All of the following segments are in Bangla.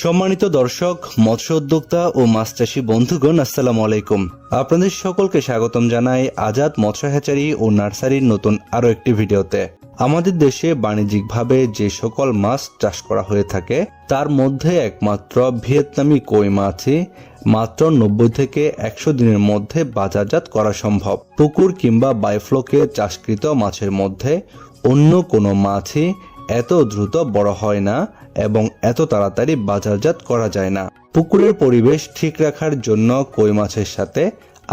সম্মানিত দর্শক, মৎস্য উদ্যোক্তা ও মাছ চাষী বন্ধুগণ, আসসালামু আলাইকুম। আপনাদের সকলকে স্বাগতম জানাই আজাদ মৎস্য হ্যাচারি ও নার্সারির নতুন আরও একটি ভিডিওতে। আমাদের দেশে বাণিজ্যিকভাবে যে সকল মাছ চাষ করা হয়ে থাকে তার মধ্যে একমাত্র ভিয়েতনামি কই মাছই মাত্র 90 থেকে 100 দিনের মধ্যে বাজারজাত করা সম্ভব। পুকুর কিংবা বায়োফ্লোকে চাষকৃত মাছের মধ্যে অন্য কোনো মাছই এত দ্রুত বড় হয় না এবং এত তাড়াতাড়ি বাজারজাত করা যায় না। পুকুরের পরিবেশ ঠিক রাখার জন্য কই মাছের সাথে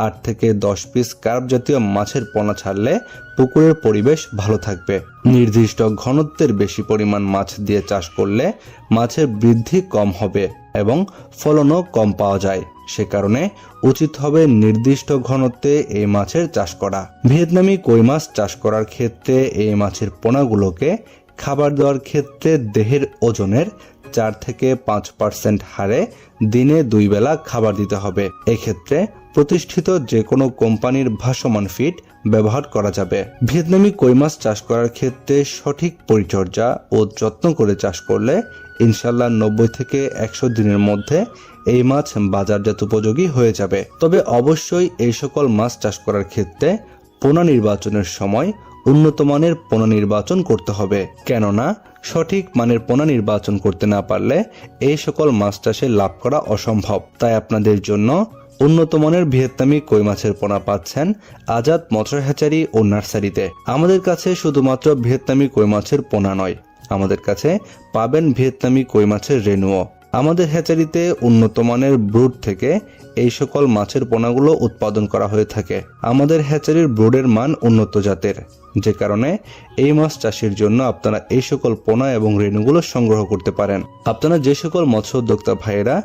8 থেকে 10 পিস কার্প জাতীয় মাছের পোনা ছাড়লে পুকুরের পরিবেশ ভালো থাকবে। নির্দিষ্ট ঘনত্বের বেশি পরিমাণ মাছ দিয়ে চাষ করলে মাছের বৃদ্ধি কম হবে এবং ফলনও কম পাওয়া যায়। সে কারণে উচিত হবে নির্দিষ্ট ঘনত্বে এই মাছের চাষ করা। ভিয়েতনামি কই মাছ চাষ করার ক্ষেত্রে এই মাছের পোনাগুলোকে খাবার দেওয়ার ক্ষেত্রে দেহের ওজনের 4 থেকে 5% হারে দিনে 2 বেলা খাবার দিতে হবে। এক্ষেত্রে প্রতিষ্ঠিত যে কোনো কোম্পানির ভাসমান ফিড ব্যবহার করা যাবে। ভিয়েতনামি কই মাছ চাষ করার ক্ষেত্রে সঠিক পরিচর্যা ও যত্ন করে চাষ করলে ইনশাল্লাহ 90 থেকে 100 দিনের মধ্যে এই মাছ বাজারজাত উপযোগী হয়ে যাবে। তবে অবশ্যই এই সকল মাছ চাষ করার ক্ষেত্রে পোনা নির্বাচনের সময় উন্নত মানের পোনা নির্বাচন করতে হবে, কেননা সঠিক মানের পোনা নির্বাচন করতে না পারলে এই সকল মাছ চাষে লাভ করা অসম্ভব। তাই আপনাদের জন্য উন্নত মানের ভিয়েতনামি কই মাছের পোনা পাচ্ছেন আজাদ মৎস্য হ্যাচারি ও নার্সারিতে। আমাদের কাছে শুধুমাত্র ভিয়েতনামি কই মাছের পোনা নয়, আমাদের কাছে পাবেন ভিয়েতনামি কই মাছের রেনুও। আমাদের হ্যাচারিতে উন্নত মানের ব্রুড থেকে এই সকল মাছের পোনাগুলো উৎপাদন করা হয়ে থাকে। আমাদের হ্যাচারির ব্রুডের মান উন্নত জাতের, যে কারণে এই মাছ চাষের জন্য আপনারা এই সকল পোনা এবং রেনুগুলো সংগ্রহ করতে পারেন। আপনারা যে সকল মৎস্য উদ্যোক্তা ভাইয়েরা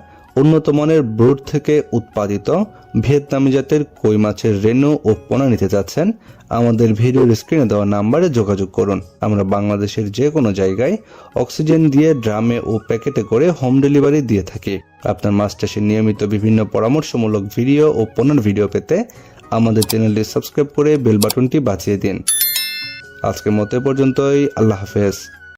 উন্নত মানের ব্রুড থেকে উৎপাদিত ভিয়েতনামি জাতের কই মাছের রেনু ও পোনা নিতে যাচ্ছেন, আমাদের ভিডিওর স্ক্রিনে দেওয়া নাম্বারে যোগাযোগ করুন। আমরা বাংলাদেশের যে কোনো জায়গায় অক্সিজেন দিয়ে ড্রামে ও প্যাকেটে করে হোম ডেলিভারি দিয়ে থাকি। আপনার মাছ চাষের নিয়মিত বিভিন্ন পরামর্শমূলক ভিডিও ও পোনার ভিডিও পেতে আমাদের চ্যানেলটি সাবস্ক্রাইব করে বেল বাটনটি বাজিয়ে দিন। আজকের মতো পর্যন্তই। আল্লাহ হাফেজ।